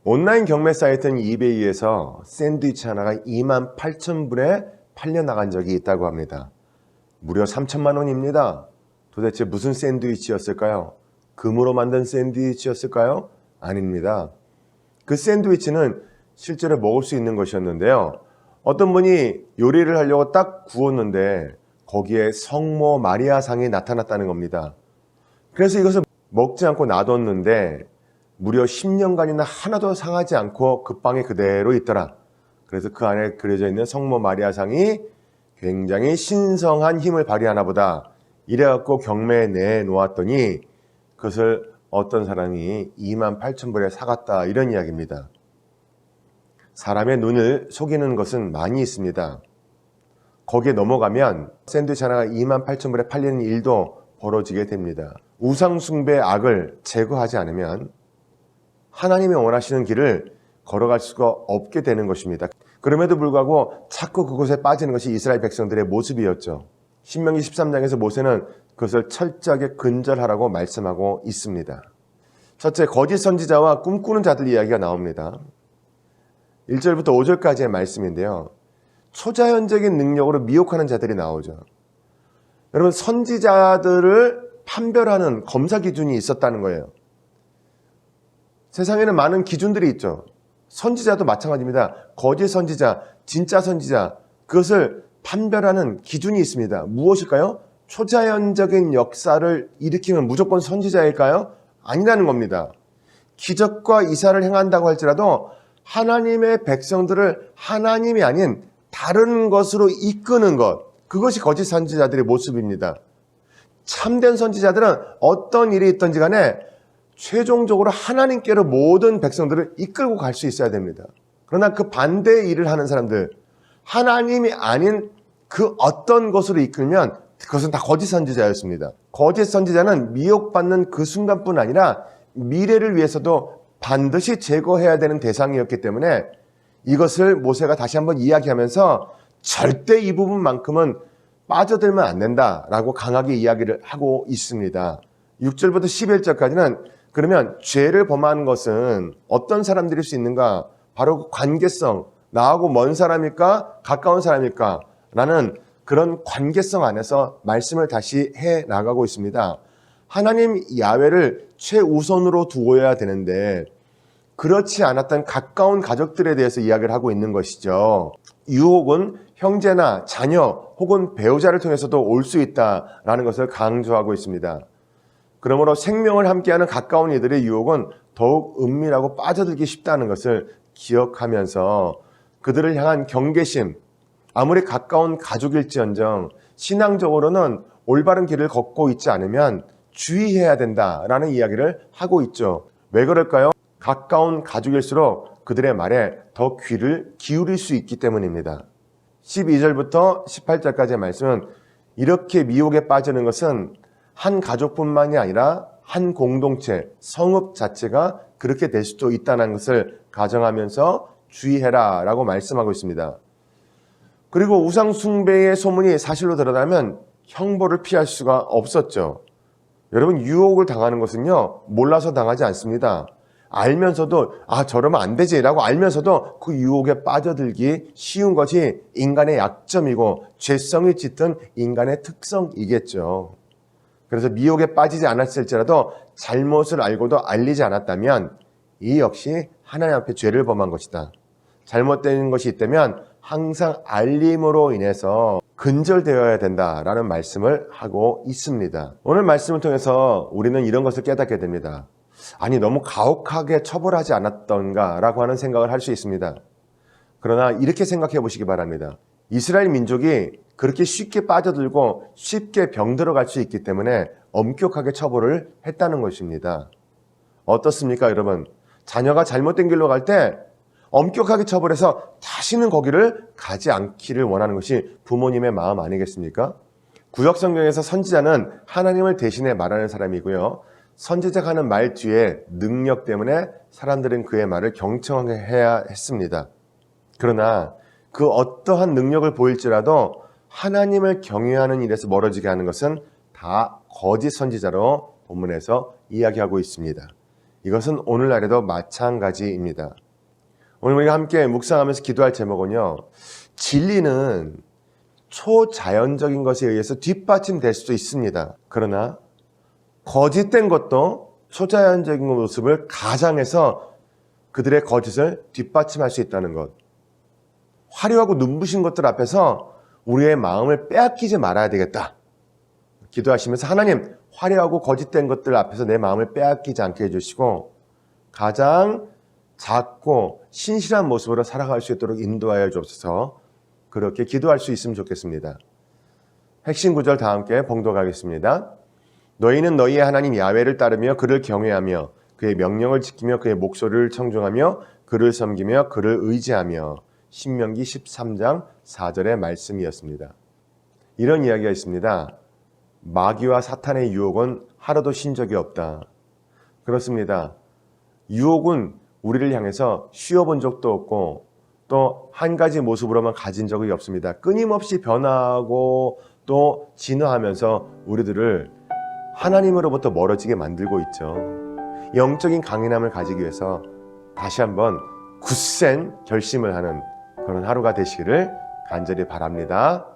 온라인 경매 사이트인 이베이에서 샌드위치 하나가 28,000불에 팔려나간 적이 있다고 합니다. 무려 3천만 원입니다. 도대체 무슨 샌드위치였을까요? 금으로 만든 샌드위치였을까요? 아닙니다. 그 샌드위치는 실제로 먹을 수 있는 것이었는데요. 어떤 분이 요리를 하려고 딱 구웠는데 거기에 성모 마리아상이 나타났다는 겁니다. 그래서 이것을 먹지 않고 놔뒀는데 무려 10년간이나 하나도 상하지 않고 그 빵에 그대로 있더라. 그래서 그 안에 그려져 있는 성모 마리아상이 굉장히 신성한 힘을 발휘하나 보다. 이래갖고 경매에 내놓았더니 그것을 어떤 사람이 28,000불에 사갔다, 이런 이야기입니다. 사람의 눈을 속이는 것은 많이 있습니다. 거기에 넘어가면 샌드위치 하나가 28,000불에 팔리는 일도 벌어지게 됩니다. 우상숭배의 악을 제거하지 않으면 하나님이 원하시는 길을 걸어갈 수가 없게 되는 것입니다. 그럼에도 불구하고 자꾸 그곳에 빠지는 것이 이스라엘 백성들의 모습이었죠. 신명기 13장에서 모세는 그것을 철저하게 근절하라고 말씀하고 있습니다. 첫째, 거짓 선지자와 꿈꾸는 자들 이야기가 나옵니다. 1절부터 5절까지의 말씀인데요. 초자연적인 능력으로 미혹하는 자들이 나오죠. 여러분, 선지자들을 판별하는 검사 기준이 있었다는 거예요. 세상에는 많은 기준들이 있죠. 선지자도 마찬가지입니다. 거짓 선지자, 진짜 선지자, 그것을 판별하는 기준이 있습니다. 무엇일까요? 초자연적인 역사를 일으키면 무조건 선지자일까요? 아니라는 겁니다. 기적과 이사를 행한다고 할지라도 하나님의 백성들을 하나님이 아닌 다른 것으로 이끄는 것, 그것이 거짓 선지자들의 모습입니다. 참된 선지자들은 어떤 일이 있든지 간에 최종적으로 하나님께로 모든 백성들을 이끌고 갈 수 있어야 됩니다. 그러나 그 반대의 일을 하는 사람들, 하나님이 아닌 그 어떤 것으로 이끌면 그것은 다 거짓 선지자였습니다. 거짓 선지자는 미혹받는 그 순간뿐 아니라 미래를 위해서도 반드시 제거해야 되는 대상이었기 때문에 이것을 모세가 다시 한번 이야기하면서 절대 이 부분만큼은 빠져들면 안 된다라고 강하게 이야기를 하고 있습니다. 6절부터 11절까지는 그러면 죄를 범하는 것은 어떤 사람들일 수 있는가? 바로 그 관계성, 나하고 먼 사람일까? 가까운 사람일까? 라는 그런 관계성 안에서 말씀을 다시 해 나가고 있습니다. 하나님 야훼를 최우선으로 두어야 되는데 그렇지 않았던 가까운 가족들에 대해서 이야기를 하고 있는 것이죠. 유혹은 형제나 자녀 혹은 배우자를 통해서도 올 수 있다라는 것을 강조하고 있습니다. 그러므로 생명을 함께하는 가까운 이들의 유혹은 더욱 은밀하고 빠져들기 쉽다는 것을 기억하면서 그들을 향한 경계심, 아무리 가까운 가족일지언정 신앙적으로는 올바른 길을 걷고 있지 않으면 주의해야 된다라는 이야기를 하고 있죠. 왜 그럴까요? 가까운 가족일수록 그들의 말에 더 귀를 기울일 수 있기 때문입니다. 12절부터 18절까지의 말씀은 이렇게 미혹에 빠지는 것은 한 가족뿐만이 아니라 한 공동체, 성읍 자체가 그렇게 될 수도 있다는 것을 가정하면서 주의해라 라고 말씀하고 있습니다. 그리고 우상 숭배의 소문이 사실로 드러나면 형벌을 피할 수가 없었죠. 여러분, 유혹을 당하는 것은요, 몰라서 당하지 않습니다. 알면서도 저러면 안 되지 라고 알면서도 그 유혹에 빠져들기 쉬운 것이 인간의 약점이고 죄성이 짙은 인간의 특성이겠죠. 그래서 미혹에 빠지지 않았을지라도 잘못을 알고도 알리지 않았다면 이 역시 하나님 앞에 죄를 범한 것이다. 잘못된 것이 있다면 항상 알림으로 인해서 근절되어야 된다라는 말씀을 하고 있습니다. 오늘 말씀을 통해서 우리는 이런 것을 깨닫게 됩니다. 아니, 너무 가혹하게 처벌하지 않았던가 라고 하는 생각을 할 수 있습니다. 그러나 이렇게 생각해 보시기 바랍니다. 이스라엘 민족이 그렇게 쉽게 빠져들고 쉽게 병들어갈 수 있기 때문에 엄격하게 처벌을 했다는 것입니다. 어떻습니까, 여러분? 자녀가 잘못된 길로 갈 때 엄격하게 처벌해서 다시는 거기를 가지 않기를 원하는 것이 부모님의 마음 아니겠습니까? 구약성경에서 선지자는 하나님을 대신해 말하는 사람이고요. 선지자가 하는 말 뒤에 능력 때문에 사람들은 그의 말을 경청하게 해야 했습니다. 그러나 그 어떠한 능력을 보일지라도 하나님을 경외하는 일에서 멀어지게 하는 것은 다 거짓 선지자로 본문에서 이야기하고 있습니다. 이것은 오늘날에도 마찬가지입니다. 오늘 우리가 함께 묵상하면서 기도할 제목은요, 진리는 초자연적인 것에 의해서 뒷받침될 수도 있습니다. 그러나 거짓된 것도 초자연적인 모습을 가장해서 그들의 거짓을 뒷받침할 수 있다는 것. 화려하고 눈부신 것들 앞에서 우리의 마음을 빼앗기지 말아야 되겠다. 기도하시면서 하나님, 화려하고 거짓된 것들 앞에서 내 마음을 빼앗기지 않게 해주시고 가장 작고 신실한 모습으로 살아갈 수 있도록 인도하여 주옵소서. 그렇게 기도할 수 있으면 좋겠습니다. 핵심 구절 다 함께 봉독하겠습니다. 너희는 너희의 하나님 야훼를 따르며 그를 경외하며 그의 명령을 지키며 그의 목소리를 청종하며 그를 섬기며 그를 의지하며. 신명기 13장 4절의 말씀이었습니다. 이런 이야기가 있습니다. 마귀와 사탄의 유혹은 하루도 쉰 적이 없다. 그렇습니다. 유혹은 우리를 향해서 쉬어본 적도 없고 또 한 가지 모습으로만 가진 적이 없습니다. 끊임없이 변화하고 또 진화하면서 우리들을 하나님으로부터 멀어지게 만들고 있죠. 영적인 강인함을 가지기 위해서 다시 한번 굳센 결심을 하는 그런 하루가 되시기를 간절히 바랍니다.